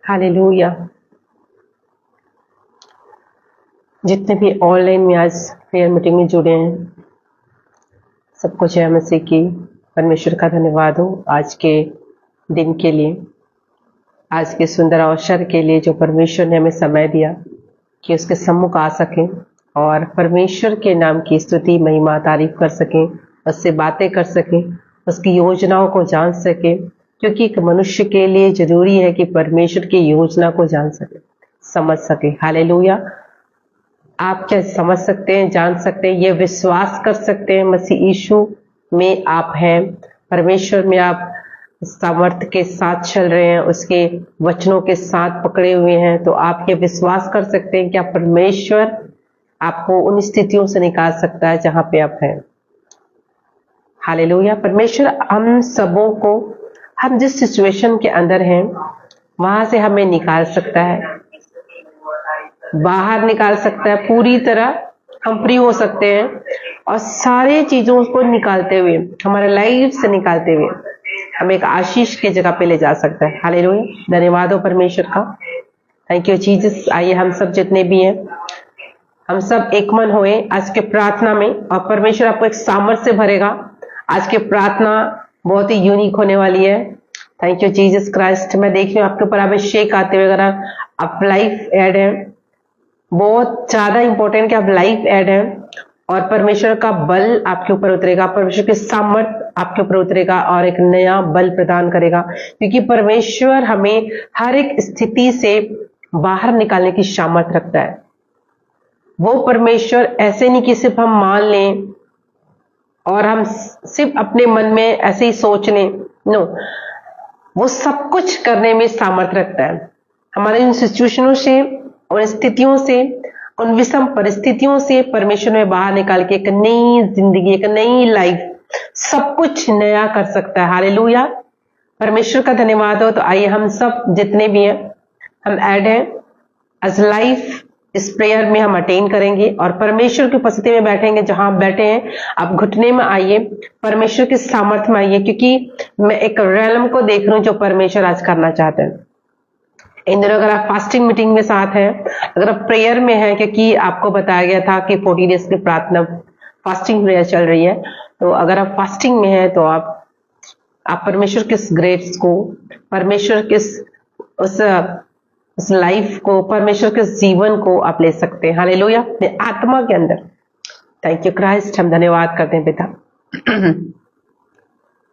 Hallelujah. जितने भी online में आज प्रेयर मीटिंग में जुड़े हैं, सबको जय मसीह की। परमेश्वर का धन्यवाद हो आज के दिन के लिए, आज के सुंदर अवसर के लिए जो परमेश्वर ने हमें समय दिया कि उसके सम्मुख आ सकें और परमेश्वर के नाम की स्तुति महिमा तारीफ कर सकें, उससे बातें कर सकें, उसकी योजनाओं को जान सकें, क्योंकि एक मनुष्य के लिए जरूरी है कि परमेश्वर की योजना को जान सके, समझ सके। हालेलुया। आप क्या समझ सकते हैं, जान सकते हैं, ये विश्वास कर सकते हैं मसीह यीशु में आप हैं, परमेश्वर में आप सामर्थ्य के साथ चल रहे हैं, उसके वचनों के साथ पकड़े हुए हैं, तो आप ये विश्वास कर सकते हैं कि आप परमेश्वर आपको उन स्थितियों से निकाल सकता है जहां पे आप हैं। हालेलुया। परमेश्वर हम सबों को, हम जिस सिचुएशन के अंदर हैं वहां से हमें निकाल सकता है, बाहर निकाल सकता है, पूरी तरह हम फ्री हो सकते हैं और सारी चीजों को निकालते हुए, हमारे लाइफ से निकालते हुए हम एक आशीष की जगह पे ले जा सकता है। हालेलुया। धन्यवाद हो परमेश्वर का। Thank you Jesus. आइए हम सब जितने भी हैं, हम सब एक मन होए आज के प्रार्थना में, और परमेश्वर आपको एक सामर्थ्य से भरेगा। आज की प्रार्थना बहुत ही यूनिक होने वाली है। Thank you Jesus Christ. मैं देख रही हूँ आपके ऊपर अभिषेक आते हुए, अगर आप लाइफ ऐड है, बहुत ज्यादा इंपॉर्टेंट कि आप लाइफ ऐड है और परमेश्वर का बल आपके ऊपर उतरेगा, परमेश्वर के सामर्थ्य आपके ऊपर उतरेगा और एक नया बल प्रदान करेगा, क्योंकि परमेश्वर हमें हर एक स्थिति से बाहर निकालने की सामर्थ्य रखता है। वो परमेश्वर ऐसे नहीं कि सिर्फ हम मान लें और हम सिर्फ अपने मन में ऐसे ही सोच लें, नो, वो सब कुछ करने में सामर्थ्य रखता है। हमारे इन सिचुएशनों से, उन स्थितियों से, उन विषम परिस्थितियों से परमेश्वर में बाहर निकाल के एक नई जिंदगी, एक नई लाइफ, सब कुछ नया कर सकता है। हालेलुया। परमेश्वर का धन्यवाद हो। तो आइए हम सब जितने भी हैं हम ऐड हैं एज लाइफ इस प्रेयर में हम अटेन करेंगे और परमेश्वर की उपस्थिति में बैठेंगे। जहां आप बैठे हैं आप घुटने में आइए, परमेश्वर के सामर्थ्य में आइए, क्योंकि मैं एक रैलम को देख रही हूं जो परमेश्वर आज करना चाहते हैं। इन दिनों अगर आप फास्टिंग मीटिंग में साथ हैं, अगर आप प्रेयर में हैं, क्योंकि आपको बताया गया था कि 40 डेज की प्रार्थना फास्टिंग प्रेयर चल रही है, तो अगर आप फास्टिंग में हैं तो आप परमेश्वर के ग्रेस को, परमेश्वर के उस लाइफ को, परमेश्वर के जीवन को आप ले सकते हैं। हालेलुया, अपने आत्मा के अंदर। थैंक यू क्राइस्ट, हम धन्यवाद करते हैं पिता।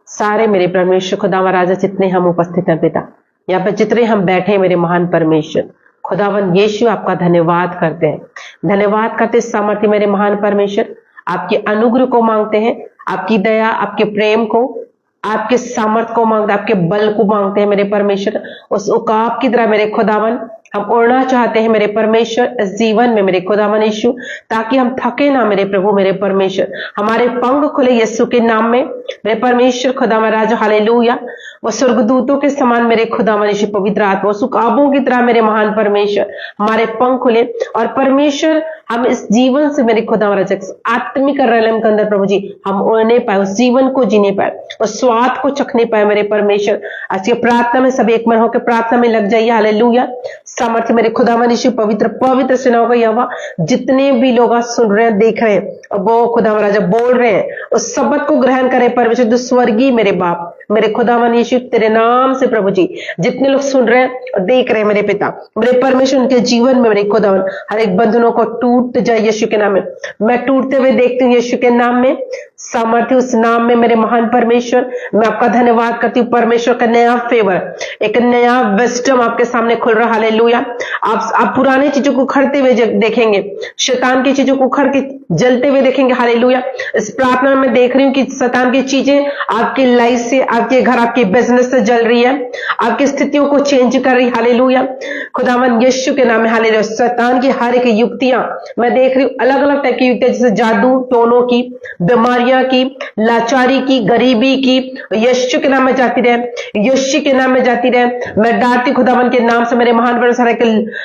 सारे मेरे परमेश्वर खुदावन राजा जितने हम उपस्थित हैं पिता, यहाँ पर जितने हम बैठे हैं मेरे महान परमेश्वर खुदावन यीशु, आपका धन्यवाद करते हैं, धन्यवाद करते सामर्थ्य मेरे महान परमेश्वर। आपके अनुग्रह को मांगते हैं, आपकी दया, आपके प्रेम को, आपके सामर्थ्य को मांगते, आपके बल को मांगते हैं मेरे परमेश्वर। उस उकाब की तरह मेरे खुदावन हम उड़ना चाहते हैं मेरे परमेश्वर इस जीवन में मेरे खुदावन यीशु, ताकि हम थके ना मेरे प्रभु मेरे परमेश्वर। हमारे पंख खुले यीशु के नाम में मेरे परमेश्वर खुदावन राजा। हालेलुया, वो स्वर्गदूतों के समान मेरे खुदावन यीशु पवित्र आत्मा, उस उकाबों की तरह मेरे महान परमेश्वर हमारे पंख खुले और परमेश्वर हम इस जीवन से मेरे खुदावन राजा आत्मिक रैलम के अंदर प्रभु जी हम उड़ने पाए, उस जीवन को जीने पाए, उस स्वाद को चखने पाए मेरे परमेश्वर। आज की प्रार्थना में सब एक मन होकर प्रार्थना में लग जाइए। हालेलुया, सामर्थ्य मेरे खुदावन यीशु पवित्र पवित्र सेनाओं का यहोवा, जितने भी लोग आज सुन रहे हैं, देख रहे हैं और वो खुदावन राजा बोल रहे हैं, उस शब्द को ग्रहण करें परमेश्वर। जो स्वर्गीय मेरे बाप मेरे खुदावन यीशु तेरे नाम से प्रभु जी जितने लोग सुन रहे हैं और देख रहे हैं मेरे पिता मेरे परमेश्वर, उनके जीवन में मेरे खुदावन हर एक बंधनों को टूट जाए यीशु के नाम में। मैं टूटते हुए देखती हूँ यीशु के नाम में, सामर्थ्य उस नाम में मेरे महान परमेश्वर। मैं आपका धन्यवाद करती हूँ परमेश्वर का नया फेवर, एक नया विजडम आपके सामने खुल रहा। हालेलुया, आप पुरानी चीजों को उखड़ते हुए देखेंगे, शैतान की चीजों को उखड़ के जलते हुए देखेंगे। हालेलुया, इस प्रार्थना में देख रही हूँ कि शैतान की चीजें आपकी लाइफ से, आपके घर, आपके बिजनेस से जल रही है, आपकी स्थितियों को चेंज कर रही। हालेलुया, खुदावन यीशु के नाम में। हालेलुया, शैतान की हर एक युक्तियां मैं देख रही हूँ, अलग अलग टाइप की युक्तियां, जैसे जादू टोनों की, बीमारियां की, लाचारी की, गरीबी की, यीशु के नाम में जाती रहे, यीशु के नाम में जाती रहे। मैं डांटती खुदावन के नाम से मेरे महान परमेश्वर,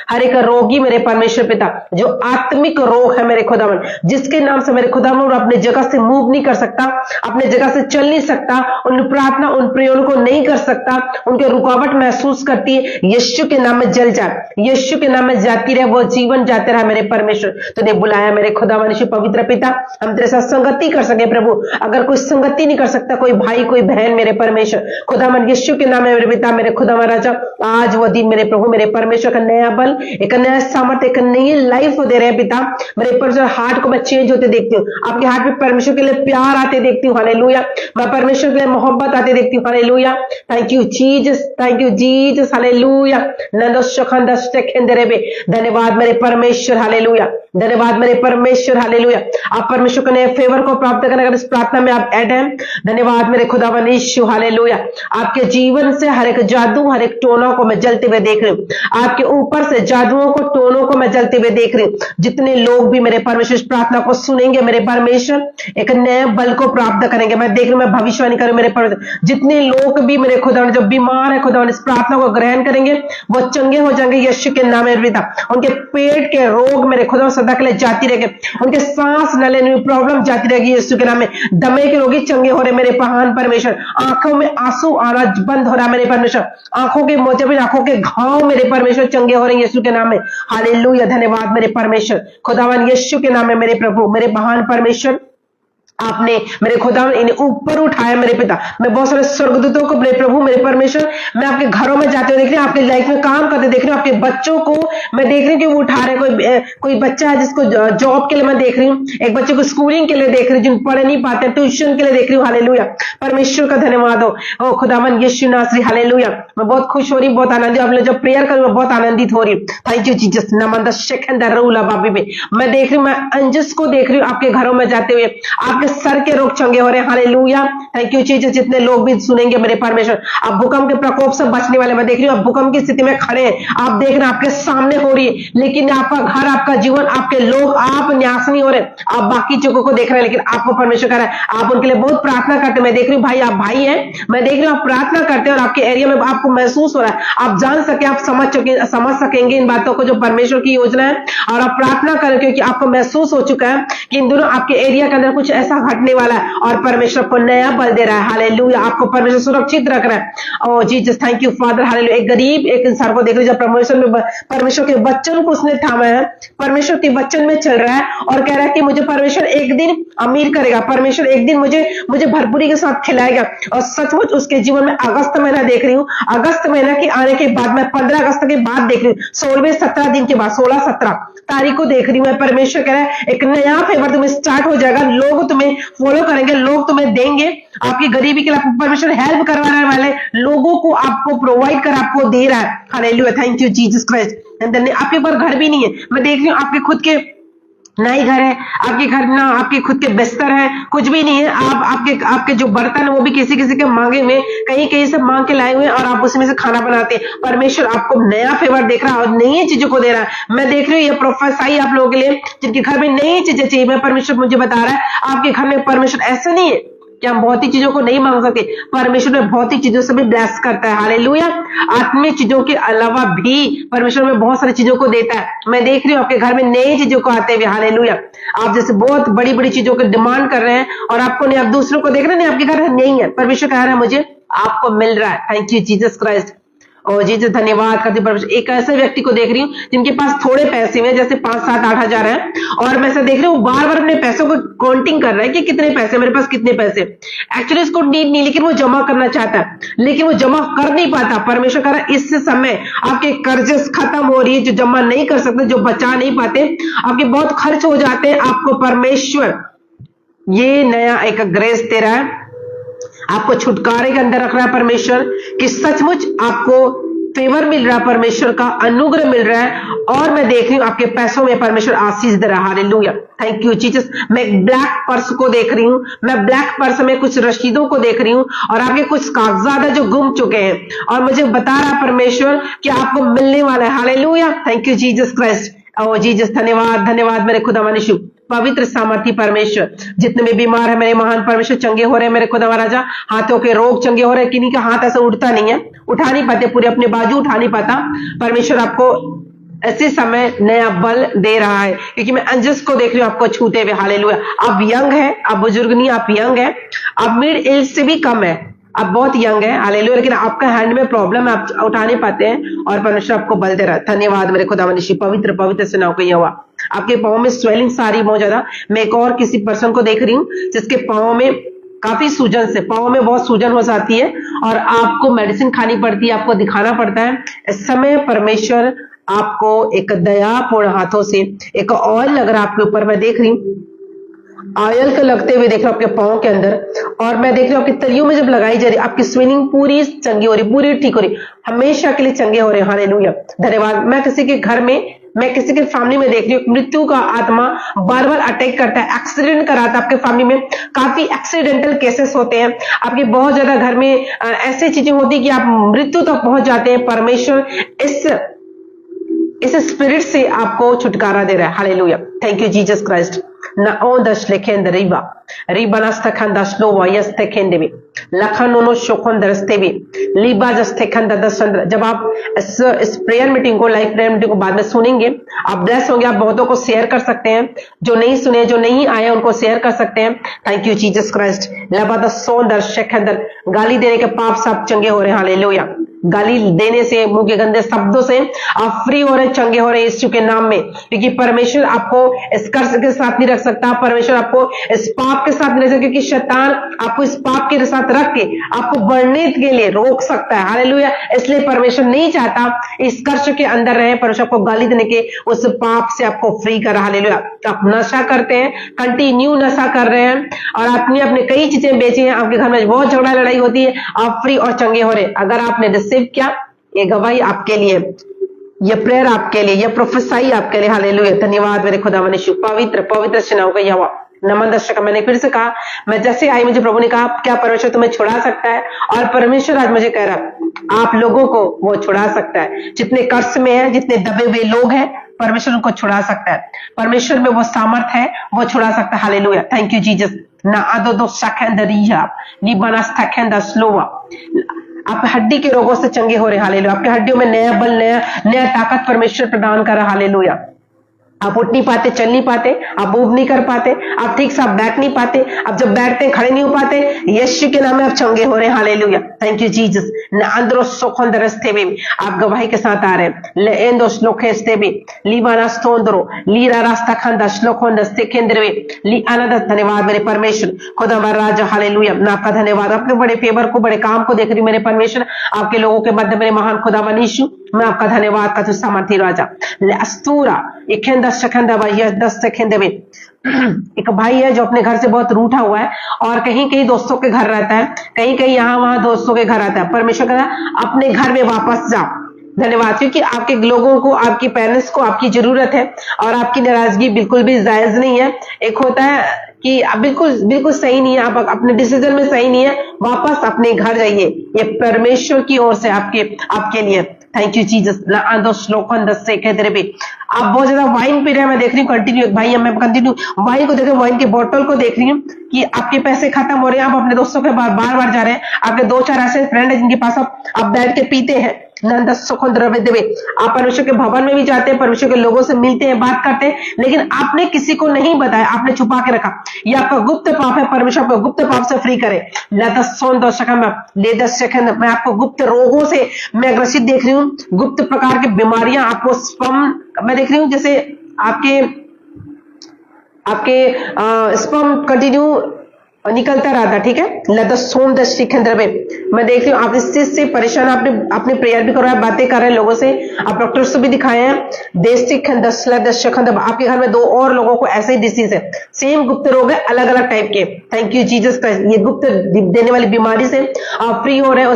हर एक रोगी मेरे परमेश्वर पिता जो आत्मिक रोग है मेरे खुदावन, जिसके नाम से मेरे खुदावन अपने जगह से मूव नहीं कर सकता, अपने जगह से चल नहीं सकता, उन प्रार्थना उन प्रयोगों को नहीं कर सकता, उनके रुकावट महसूस करती है, यीशु के नाम में जल जाए, यीशु के नाम में जाती रहे, वो जीवन जाते रहा मेरे परमेश्वर। तूने बुलाया मेरे खुदावन यीशु पवित्र पिता, हम तेरे साथ संगति कर सके प्रभु। अगर कोई संगति नहीं कर सकता, कोई भाई कोई बहन मेरे परमेश्वर खुदावन यीशु के नाम में मेरे पिता मेरे खुदावन राजा, आज वो दिन मेरे प्रभु मेरे परमेश्वर का नया बल, एक नया सामर्थ्य, एक नई लाइफ दे रहे हैं पिता मेरे परमेश्वर। हार्ट को मैं चेंज होते देखती हूँ, आपके हार्ट में परमेश्वर के लिए प्यार आते देखती हूँ। हालेलुया, मैं परमेश्वर के लिए मोहब्बत आते देखती हूँ। Hallelujah, thank you Jesus, thank you Jesus. Hallelujah, धन्यवाद मेरे परमेश्वर। हालेलुया, धन्यवाद मेरे परमेश्वर। हालेलुया, आप परमेश्वर के नए फेवर को प्राप्त करने का इस प्रार्थना में आप ऐड हैं। धन्यवाद मेरे खुदावन यीशु। हालेलुया, आपके जीवन से हर एक जादू, हर एक टोनों को मैं जलते हुए देख रही हूँ, आपके ऊपर से जादुओं को, टोनों को मैं जलते हुए देख रही हूँ। जितने लोग भी मेरे परमेश्वर इस प्रार्थना को सुनेंगे मेरे परमेश्वर, एक नए बल को प्राप्त करेंगे। मैं देख रही हूँ, मैं भविष्यवाणी करूँ मेरे परमेश्वर, जितने लोग भी मेरे खुदावन जो बीमार है खुदावन इस प्रार्थना को ग्रहण करेंगे वो चंगे हो जाएंगे यीशु के नाम में पिता। उनके पेट के रोग मेरे खुदावन सदा के लिए जाती रहेगी, उनके सांस न लेने में प्रॉब्लम जाती रहेगी यीशु के नाम में। दमे के रोगी चंगे हो रहे मेरे महान परमेश्वर, आंखों में आंसू आना बंद हो रहा मेरे परमेश्वर, आंखों के मोचे में आंखों के घाव मेरे परमेश्वर चंगे हो रहे हैं यीशु के नाम में। हालेलुया, धन्यवाद मेरे परमेश्वर खुदावन यीशु के नाम में मेरे प्रभु मेरे महान परमेश्वर। आपने मेरे खुदावन इन्हें ऊपर उठाया मेरे पिता। मैं बहुत सारे स्वर्गदूतों को मेरे प्रभु मेरे परमेश्वर मैं आपके घरों में जाते हुए देख रही हूँ, आपके लाइफ में काम करते देख रही हूँ, आपके बच्चों को मैं देख रही हूँ कि वो उठा रहे। कोई बच्चा है जिसको जॉब के लिए मैं देख रही हूँ, एक बच्चे को स्कूलिंग के लिए देख रही हूँ, जिन पढ़ नहीं पाते ट्यूशन के लिए देख रही हूँ। हालेलुया, परमेश्वर का धन्यवाद हो खुदावन यीशु नासरी। हालेलुया, मैं बहुत खुश हो रही, बहुत आनंदित, आप लोग जब प्रेयर करूँ मैं बहुत आनंदित हो रही हूँ। Thank you Jesus. नमन बाबी में मैं देख रही हूँ, मैं अंजस को देख रही हूँ आपके घरों में जाते हुए, आपके सर के रोग चंगे हो रहे हैं, हालेलुया। Thank you Jesus. जितने लोग भी सुनेंगे मेरे परमेश्वर, आप भूकंप के प्रकोप से बचने वाले, मैं देख रही हूँ आप भूकंप की स्थिति में खड़े हैं, आप देख रहे हैं आपके सामने हो रही है, लेकिन आपका घर, आपका जीवन, आपके लोग, आप न्यास नहीं हो रहे, आप बाकी चीजों को देख रहे हैं, लेकिन आपको परमेश्वर कह रहा है आप उनके लिए बहुत प्रार्थना करते हैं। मैं देख रही हूँ भाई, आप भाई हैं, मैं देख रही हूँ आप प्रार्थना करते हैं और आपके एरिया में आपको महसूस हो रहा है, आप जान सके, आप समझ सकेंगे इन बातों को जो परमेश्वर की योजना है, और आप प्रार्थना करें क्योंकि आपको महसूस हो चुका है कि इन दोनों आपके एरिया के अंदर कुछ ऐसा घटने वाला है और परमेश्वर को नया बल दे रहा है, हालेलुया। आपको परमेश्वर सुरक्षित रख रहा है। O Jesus, thank you father, hallelujah. एक गरीब एक इंसान को देख लीजिए, परमेश्वर के वचन को उसने थामा है, परमेश्वर के वचन में चल रहा है और कह रहा है कि मुझे परमेश्वर एक दिन अमीर करेगा, परमेश्वर एक दिन मुझे भरपूरी के साथ खिलाएगा। और सचमुच उसके जीवन में अगस्त महीना देख रही हूँ, अगस्त महीना के आने के बाद, मैं 15 अगस्त के बाद देख रही हूँ, 16-17 दिन के बाद, 16-17 तारीख को देख रही हूँ मैं, परमेश्वर कह रहा है एक नया फेवर तुम्हें स्टार्ट हो जाएगा, लोग तुम्हें फॉलो करेंगे, लोग तुम्हें देंगे, आपकी गरीबी के लिए परमेश्वर हेल्प करवाने वाले लोगों को आपको प्रोवाइड कर आपको दे रहा है, hallelujah. Thank you Jesus Christ. आपके पास घर भी नहीं है, मैं देख रही हूँ आपके खुद के ना ही घर है, आपके घर ना आपके खुद के बिस्तर है, कुछ भी नहीं है, आपके जो बर्तन है वो भी किसी के मांगे हुए, कहीं से मांग के लाए हुए और आप उसमें से खाना बनाते हैं। परमेश्वर आपको नया फेवर देख रहा है और नई चीजों को दे रहा है। मैं देख रही हूँ ये प्रोफेसाई आप लोगों के लिए जिनके घर में नई चीजें चाहिए, मैं परमेश्वर मुझे बता रहा है आपके घर में परमेश्वर ऐसा नहीं है कि हम भौतिक चीजों को नहीं मांग सकते, परमेश्वर में भौतिक चीजों से भी ब्लेस करता है, हालेलुया। आत्मिक चीजों के अलावा भी परमेश्वर में बहुत सारी चीजों को देता है। मैं देख रही हूँ आपके घर में नई चीजों को आते हुए, हालेलुया। आप जैसे बहुत बड़ी बड़ी चीजों को डिमांड कर रहे हैं और आपको नहीं, आप दूसरों को देख रहे हैं, नहीं आपके घर नहीं है, परमेश्वर कह रहा है मुझे आपको मिल रहा है। Thank you Jesus Christ. और जीसस धन्यवाद करती परमेश्वर। एक ऐसे व्यक्ति को देख रही हूँ जिनके पास थोड़े पैसे हैं, जैसे 5, 7, 8 हजार है, और मैं ऐसा देख रही हूँ बार बार अपने पैसों को काउंटिंग कर रहा है कि कितने पैसे मेरे पास, कितने पैसे। एक्चुअली इसको नीड नहीं, लेकिन वो जमा करना चाहता है, लेकिन वो जमा कर नहीं पाता। परमेश्वर कह रहा है इस समय आपके कर्जे खत्म हो रही है, जो जमा नहीं कर सकते, जो बचा नहीं पाते, आपके बहुत खर्च हो जाते हैं, आपको परमेश्वर ये नया एक ग्रेस दे रहा है, आपको छुटकारे के अंदर रख रहा है परमेश्वर, कि सचमुच आपको फेवर मिल रहा है, परमेश्वर का अनुग्रह मिल रहा है। और मैं देख रही हूँ आपके पैसों में परमेश्वर आशीष दे रहा है, हालेलुया। Thank you Jesus. मैं एक ब्लैक पर्स को देख रही हूँ, मैं ब्लैक पर्स में कुछ रसीदों को देख रही हूँ और आपके कुछ कागजात है जो गुम चुके हैं और मुझे बता रहा है परमेश्वर कि आपको मिलने वाला है, hallelujah. Thank you Jesus Christ. Oh Jesus धन्यवाद, धन्यवाद मेरे खुदा यीशु, पवित्र सामर्थी परमेश्वर। जितने भी बीमार है मेरे महान परमेश्वर चंगे हो रहे हैं मेरे खुदा राजा, हाथों के रोग चंगे हो रहे हैं, किन्हीं का हाथ ऐसा उठता नहीं है, उठा नहीं पाते, पूरे अपने बाजू उठा नहीं पाता, परमेश्वर आपको ऐसे समय नया बल दे रहा है, क्योंकि मैं अंजस को देख रही हूँ आपको छूते हुए, हालेलुया। आप यंग है, आप बुजुर्ग नहीं, आप यंग है, आप मिड एज से भी कम है, आप बहुत यंग है, हालेलुया, लेकिन आपका हैंड में प्रॉब्लम है, आप उठा नहीं पाते हैं और परमेश्वर आपको बल दे रहा है। धन्यवाद मेरे खुदा मनीषी, पवित्र पवित्र से नाम को हुआ। आपके पाँव में स्वेलिंग सारी बहुत ज्यादा। मैं एक और किसी पर्सन को देख रही हूँ जिसके पाँव में काफी सूजन से, पाँव में बहुत सूजन हो जाती है और आपको मेडिसिन खानी पड़ती है, आपको दिखाना पड़ता है। इस समय परमेश्वर आपको एक दयापूर्ण हाथों से एक ऑयल लग रहा है आपके ऊपर, मैं देख रही हूँ ऑयल के लगते हुए देख रहा हूँ आपके पाँव के अंदर, और मैं देख रही हूँ आपकी तलियों में जब लगाई जा रही, आपकी स्विनिंग पूरी चंगी हो रही, पूरी ठीक हो रही, हमेशा के लिए चंगे हो रहे हैं, हालेलुया। धन्यवाद। मैं किसी के घर में, मैं किसी के फैमिली में देख रही हूँ मृत्यु का आत्मा बार बार अटैक करता है, एक्सीडेंट कराता है। आपके फैमिली में काफी एक्सीडेंटल केसेस होते हैं, आपके बहुत ज्यादा घर में ऐसी चीजें होती है कि आप मृत्यु तक पहुंच जाते हैं। परमेश्वर इस स्पिरिट से आपको छुटकारा दे रहा है, hallelujah. Thank you Jesus Christ. ना ओ दश लेखें रिबा रिबा नस्तखन दशनो वायस्ते खेंदेवी लखनोनो शोखन दरस्तेवी लीबा जस्तेखन दशंद्र। जब आप इस प्रेयर मीटिंग को, लाइव प्रेयर मीटिंग को बाद में सुनेंगे, आप ब्लेस होंगे, आप बहुतों को शेयर कर सकते हैं, जो नहीं सुने, जो नहीं आए उनको शेयर कर सकते हैं। Thank you Jesus Christ. लबा दसों दर्शक अंदर गाली देने के पाप सब चंगे हो रहे हैं, हालेलुया। गाली देने से, मुंह के गंदे शब्दों से आप फ्री हो रहे, चंगे हो रहे यीशु के नाम में, क्योंकि परमेश्वर आपको इस कर्ज के साथ नहीं रख सकता, परमेश्वर आपको इस पाप के साथ नहीं रख सकता, क्योंकि शैतान आपको इस पाप के साथ रख के आपको बढ़ने के लिए रोक सकता है, हालेलुया। इसलिए परमेश्वर नहीं चाहता इस कर्ज के अंदर रहे, परमेश्वर आपको गाली देने के उस पाप से आपको फ्री कर, हालेलुया। आप नशा करते हैं, कंटिन्यू नशा कर रहे हैं और आपने अपने कई चीजें बेची हैं, आपके घर में बहुत झगड़ा लड़ाई होती है, आप फ्री और चंगे हो रहे। अगर आपने रिसीव किया, ये गवाही आपके लिए, ये प्रेयर आपके लिए, ये प्रोफेसाई आपके लिए, हालेलुया। धन्यवाद मेरे खुदा मनीषु, पवित्र पवित्र से नाम का यहोवा। नमन दर्शक, मैंने फिर से कहा, मैं जैसे आई मुझे प्रभु ने कहा क्या परमेश्वर तुम्हें छुड़ा सकता है, और परमेश्वर आज मुझे कह रहा आप लोगों को वो छुड़ा सकता है। जितने कर्ज में है, जितने दबे हुए लोग हैं, परमेश्वर उनको छुड़ा सकता है। परमेश्वर में वो सामर्थ है, वो छुड़ा सकता है। Hallelujah, thank you Jesus. ना आदो दो सखेंदरिया निबाना सखेंदा स्लोवा, आप हड्डी के रोगों से चंगे हो रहे। हालेलुया, आपके हड्डियों में नया बल, नया ताकत परमेश्वर प्रदान कर रहा। हालेलुया, आप उठ नहीं पाते, चल नहीं पाते, आप मूव नहीं कर पाते, आप ठीक से आप बैठ नहीं पाते, आप जब बैठते हैं खड़े नहीं हो पाते, यीशु के नाम में आप चंगे हो रहे हैं। Hallelujah, thank you Jesus. अंदरो सोखंदरस्ते भी आप गवाही के साथ आ रहे हैं। लेंदो श्लोकेस्ते भी लीवाना स्तोंदरो लीरा रास्ता खंदा श्लोकोंदस्ते केंद्र में ली आनंद। धन्यवाद मेरे परमेश्वर, खुदा मेरा राजा। हालेलुया, मैं आपका धन्यवाद, आपके बड़े फेवर को, बड़े काम को देख रही हूँ मेरे परमेश्वर, आपके लोगों के मध्य मेरे महान खुदा मनीषु, मैं आपका धन्यवाद का सामर्थ्य राजा। अस्तूरा एक भाई है जो अपने घर से बहुत रूठा हुआ है और कहीं कहीं दोस्तों के घर रहता है, कहीं कहीं यहाँ वहां दोस्तों के घर रहता है। परमेश्वर कह रहा है अपने घर में वापस जाओ। धन्यवाद, क्योंकि आपके लोगों को, आपकी पेरेंट्स को आपकी जरूरत है और आपकी नाराजगी बिल्कुल भी जायज नहीं है। एक होता है कि आप बिल्कुल सही नहीं है, आप अपने डिसीजन में सही नहीं है, वापस अपने घर जाइए। ये परमेश्वर की ओर से आपके लिए। Thank you Jesus. आप बहुत ज्यादा वाइन पी रहे हैं, मैं देख रही हूँ कंटिन्यू, भाई मैं कंटिन्यू वाइन को देख रही हूँ, वाइन की बोतल को देख रही हूँ कि आपके पैसे खत्म हो रहे हैं, आप अपने दोस्तों के बार बार जा रहे हैं। आपके 2-4 ऐसे फ्रेंड है जिनके पास आप बैठ के पीते हैं। आप परमेश्वर के भवन में भी जाते हैं, परमेश्वर के लोगों से मिलते हैं, बात करते हैं, लेकिन आपने किसी को नहीं बताया, आपने छुपा के रखा। ये आपका गुप्त पाप है, परमेश्वर आपको गुप्त पाप से फ्री करे। मैं आपको गुप्त रोगों से मैं ग्रसित देख रही हूँ, गुप्त प्रकार की बीमारियां आपको मैं देख रही हूँ, जैसे आपके स्पर्म कंटिन्यू निकलता रहता। ठीक है, मैं देख रही हूँ आप इस चीज से परेशान, आपने प्रेयर भी करवाया, बातें कर रहे हैं लोगों से, आप डॉक्टर से भी दिखाए हैं। आपके घर में 2 और लोगों को ऐसे ही डिसीज है, सेम गुप्त रोग है, अलग अलग टाइप के। थैंक यू जीसस क्राइस्ट, ये गुप्त देने वाली बीमारी से आप फ्री हो रहे हैं,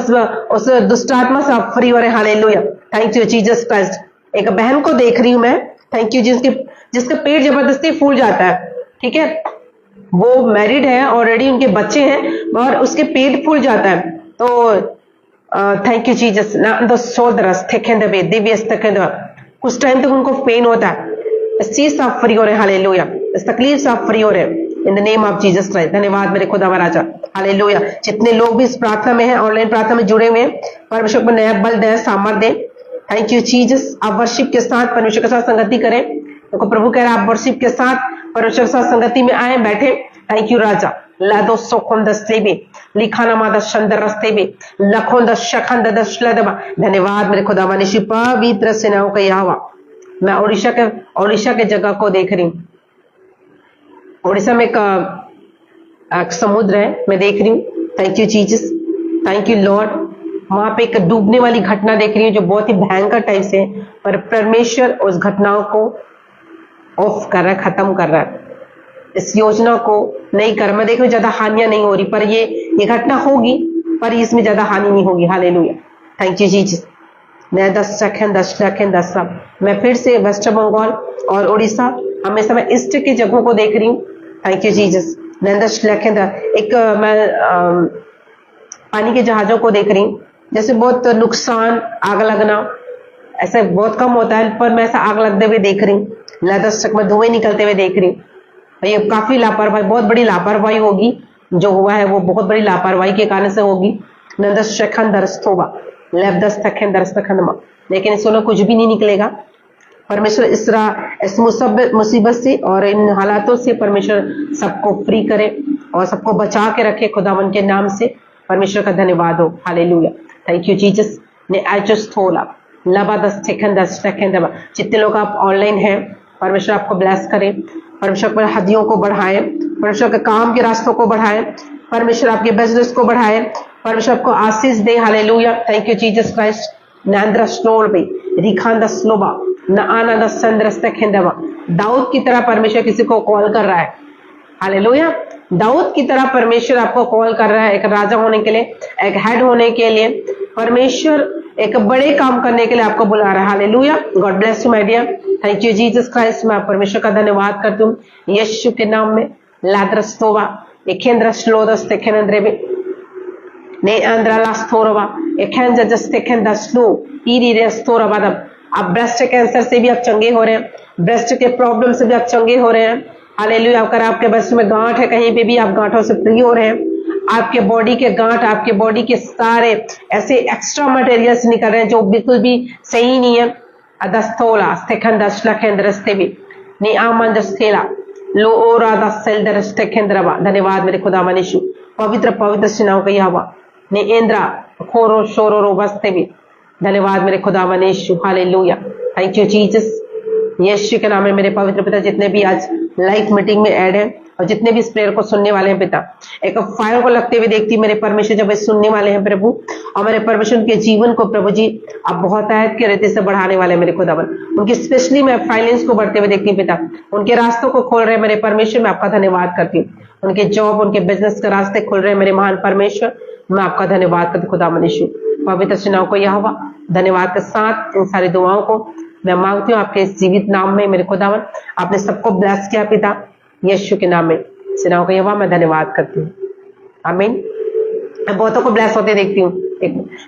उस दुष्ट आत्मा से आप फ्री हो रहे हैं। Hallelujah, thank you Jesus Christ. एक बहन को देख रही हूं मैं, थैंक यू, जिसका पेट जबरदस्ती फूल जाता है। ठीक है, वो मैरिड है, ऑलरेडी उनके बच्चे हैं और उसके पेट फूल जाता है। तो थैंक यू जीसस। कुछ टाइम तक उनको पेन होता है, इस चीज से आप फ्री हो रहे हैं। हालेलुया, इस तकलीफ से आप फ्री हो रहे हैं in the name of Jesus Christ. धन्यवाद मेरे खुदा महाराजा। हालेलुया, जितने लोग भी इस प्रार्थना में हैं, ऑनलाइन प्रार्थना में जुड़े हुए हैं, परमेश्वर को नया बल दें, सामर्थ दें। Thank you Jesus. आप वर्शिप के साथ परमेश्वर के साथ संगति करें, तो प्रभु कह रहा है आप वर्शिप के साथ परमेश्वर के साथ संगति में आए, बैठे। थैंक यू राजा। लादो सोखों दस्ते भी लिखाना मादा शंदर रस्ते भी लखों दशखंद दशलदबा। धन्यवाद मेरे खुदा मनीषी, पवित्र सेनाओं का यहोवा। मैं ओडिशा के जगह को देख रही हूँ। ओडिशा में एक समुद्र है, मैं देख रही हूँ। Thank you Jesus, thank you Lord. वहां पे एक डूबने वाली घटना देख रही हूँ जो बहुत ही भयंकर टाइप से है, पर परमेश्वर उस घटनाओं को ऑफ कर रहा है, खत्म कर रहा है, इस योजना को नहीं कर। मैं देख रही हूँ ज्यादा हानियां नहीं हो रही, पर ये घटना होगी, पर इसमें ज्यादा हानि नहीं होगी। Hallelujah, thank you Jesus. मैं 10 सेकंड मैं फिर से वेस्ट बंगाल और उड़ीसा, हमेशा मैं ईस्ट की जगहों को देख रही हूँ। Thank you Jesus. एक मैं पानी के जहाजों को देख रही हूँ, जैसे बहुत नुकसान, आग लगना ऐसा बहुत कम होता है, पर मैं ऐसा आग लगते हुए देख रही हूँ। लदस्तक में धुएं निकलते हुए देख रही हूँ। ये काफी लापरवाही, बहुत बड़ी लापरवाही होगी जो हुआ है, वो बहुत बड़ी लापरवाही के कारण से होगी। लेकिन इसमें कुछ भी नहीं निकलेगा। परमेश्वर इस मुसीबत से और इन हालातों से परमेश्वर सबको फ्री करे और सबको बचा के रखे, खुदावन के नाम से। परमेश्वर का धन्यवाद हो। Hallelujah, thank you Jesus. ने थोला जितने लोग आप ऑनलाइन हैं, परमेश्वर आपको ब्लेस करे, परमेश्वर अपने हदियों को बढ़ाए, परमेश्वर के काम के रास्तों को बढ़ाए, परमेश्वर आपके बिजनेस को बढ़ाए, परमेश्वर आपको आशीष दे। Hallelujah, thank you Jesus Christ. दाऊद की तरह परमेश्वर किसी को कॉल कर रहा है। हालेलुया, दाऊद की तरह परमेश्वर आपको कॉल कर रहा है, एक राजा होने के लिए, एक हेड होने के लिए। परमेश्वर एक बड़े काम करने के लिए आपको बुला रहा है। Hallelujah, God bless you my dear. Thank you Jesus Christ. मैं परमेश्वर का धन्यवाद करती हूँ यीशु के नाम में। ladrastova ekhendrashlodastekhenandrebe ne andralastorova ekhenjastekhendaslo irirestorabadam। आप ब्रेस्ट कैंसर से भी आप चंगे हो रहे हैं, ब्रेस्ट के प्रॉब्लम से भी आप चंगे हो रहे हैं। हालेलुया। अगर आपके ब्रेस्ट में गांठ है कहीं पे भी, आप गांठों से फ्री हो रहे हैं। आपके बॉडी के गांठ, आपके बॉडी के सारे ऐसे एक्स्ट्रा मटेरियल्स निकल रहे हैं जो बिल्कुल भी सही नहीं है। अदस्तोला स्टेखंदस्लखेंद्रस्ते भी ने आमंदस्तेला लो ओरा दस्तेलदरस्टेखेंद्रवा। धन्यवाद मेरे खुदा मनीषु, पवित्र पवित्र सिनाओं का यहोवा ने इंद्रा खोरो शोरो रोबस्ते भी। धन्यवाद मेरे खुदा मनीषु। हालेलुया। Thank you Jesus. यीशु के नाम में मेरे पवित्र पिता, जितने भी आज लाइव मीटिंग में ऐड हैं और जितने भी इस प्रेयर को सुनने वाले हैं पिता, एक फायर को लगते हुए देखती मेरे परमेश्वर जब इस सुनने वाले हैं प्रभु, और मेरे परमेश्वर उनके जीवन को प्रभु जी आप बहुत आयत के रीति से बढ़ाने वाले मेरे खुदावन, उनकी स्पेशली मैं फाइनेंस को बढ़ते हुए देखती हूँ पिता, उनके रास्तों को खोल रहे मेरे परमेश्वर, मैं आपका धन्यवाद करती हूँ। उनके जॉब, उनके बिजनेस के रास्ते खुल रहे मेरे महान परमेश्वर, मैं आपका धन्यवाद करती खुदा मनीषु। पवित्र सिनाओं को यहोवा धन्यवाद के साथ इन सारी दुआओं को मैं मांगती हूँ आपके इस जीवित नाम में मेरे खुदावन। आपने सबको ब्लेस किया पिता, यीशु के नाम में सिनाओं को यहोवा मैं धन्यवाद करती हूँ। आमीन। मैं बहुतों को ब्लेस होते देखती हूँ,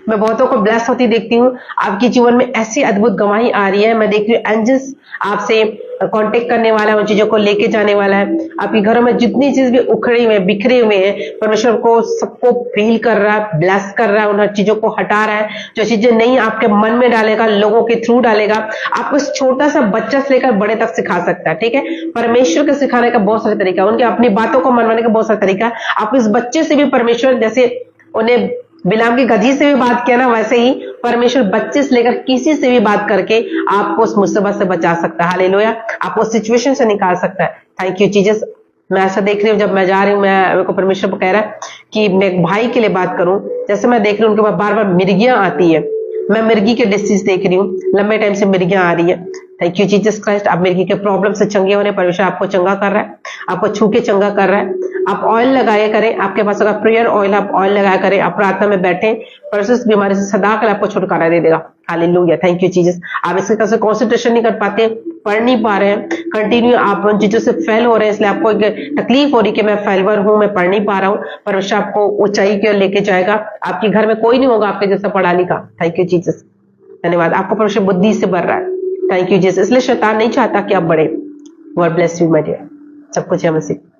मैं बहुतों को ब्लेस होती देखती हूँ। आपके जीवन में ऐसी अद्भुत गवाही आ रही है। मैं देख रही हूँ एंजल्स आपसे कांटेक्ट करने वाला है, उन चीजों को लेके जाने वाला है। आपके घरों में जितनी चीज भी उखड़े हुए हैं, बिखरे हुए हैं, परमेश्वर को सबको फील कर रहा है, ब्लेस कर रहा है, उन चीजों को हटा रहा है। जो चीजें नहीं आपके मन में डालेगा, लोगों के थ्रू डालेगा। आपको इस छोटा सा बच्चा से लेकर बड़े तक सिखा सकता है। ठीक है, परमेश्वर को सिखाने का बहुत सारे तरीका, उनके अपनी बातों को मनवाने का बहुत सारा तरीका। आप इस बच्चे से भी परमेश्वर, जैसे उन्हें बिलाम की गधी से भी बात किया ना, वैसे ही परमेश्वर बच्चे से लेकर किसी से भी बात करके आपको उस मुसीबत से बचा सकता है। हालेलुया। आपको सिचुएशन से निकाल सकता है। Thank you Jesus. मैं ऐसा देख रही हूँ, जब मैं जा रही हूँ, मेरे को परमेश्वर को कह रहा है कि मैं एक भाई के लिए बात करूं। जैसे मैं देख रही हूँ उनके पास बार बार मिर्गियां आती है, मैं मिर्गी के डिसीज देख रही हूँ, लंबे टाइम से मिर्गियां आ रही है। Thank you Jesus Christ. आप मिर्गी के प्रॉब्लम से चंगे होने, परमेश्वर आपको चंगा कर रहा है, आपको छू के चंगा कर रहा है। आप ऑयल लगाया करें, आपके पास अगर प्रेयर ऑयल, आप ऑयल लगाया करें, आप प्रार्थना में बैठे, परमेश्वर इस बीमारी से सदा कर आपको छुटकारा दे देगा। हालेलुया। Thank you Jesus. आप इसके तरफ से कॉन्सेंट्रेशन नहीं कर पाते, पढ़ नहीं पा रहे हैं, कंटिन्यू आप उन चीजों से फेल हो रहे हैं, इसलिए आपको एक तकलीफ हो रही कि मैं फेलवर हूं, मैं पढ़ नहीं पा रहा हूं। परमेश्वर आपको ऊंचाई की ओर लेके जाएगा। आपके घर में कोई नहीं होगा आपके जैसा पढ़ा लिखा। Thank you Jesus. धन्यवाद। आपको परमेश्वर बुद्धि से भर रहा है। Thank you Jesus. इसलिए शैतान नहीं चाहता कि आप बढ़े। God bless you my dear. सब कुछ है मसीह।